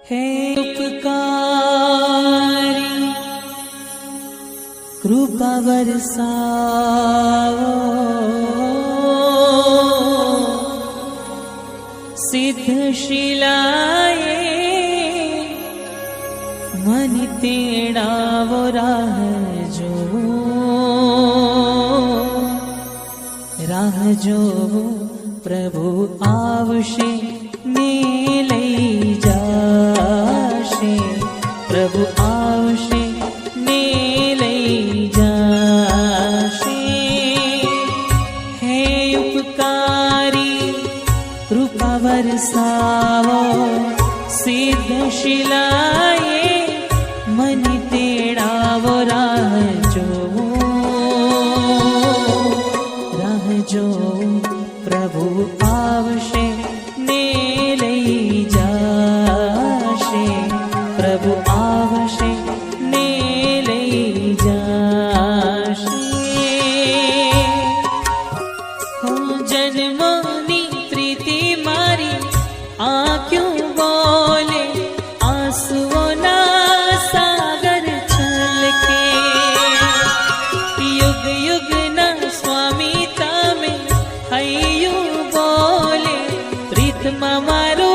हे उपकारी कृपा बरसाओ, सिद्ध शिलाए मन तेड़ावो राह जो प्रभु आवशे ने लई जाशे, प्रभु आवशे ने लई जाशे। हे उपकारी कृपा बरसाओ, सिद्ध शिलाए मन तेड़ावो राह जो प्रभु आवशे ने लई जाशे, प्रभु आवशे ने लई जाशे। हो जन्मोनी प्रीति मारी आँखों बोले, आंसुओं ना सागर छलके, युग युग ना स्वामी हयू बोले, प्रीतमा मारू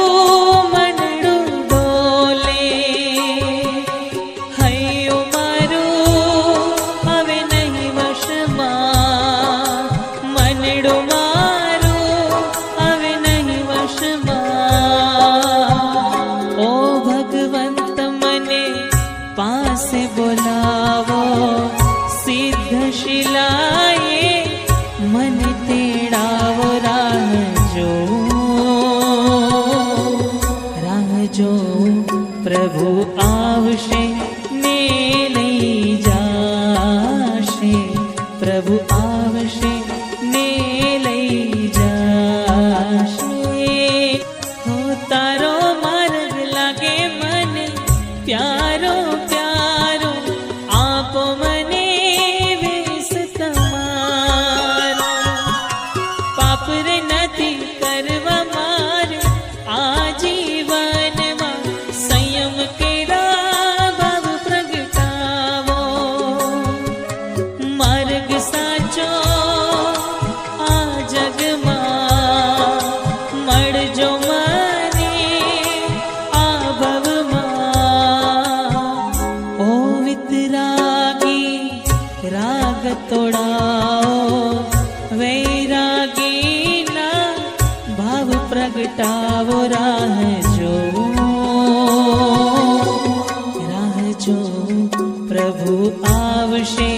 मनडू बोले। हयू मारू हवे नहीं वशमा, मनडू मारू हवे नहीं वशमा। ओ भगवंत मने पासे बोलावो, सिद्ध शिलाए मन तेड़ावो राह जो प्रभु आवशे ने लई जाशे, प्रभु आवशे ने लई जाशे। हो तारो मार्ग लागे मन प्यारो प्यारो, आपो मने वेस तमारो। पाप रे नथी करवा मारे आजीवन में, संयम केरा भाव प्रगटावो। मार्ग साचो आ जग मां मळजो मने आ भव मां। ओ वितरागी राग तोड़ाओ, वैरागी ना भाव प्रगटावो राह जो प्रभु आवशे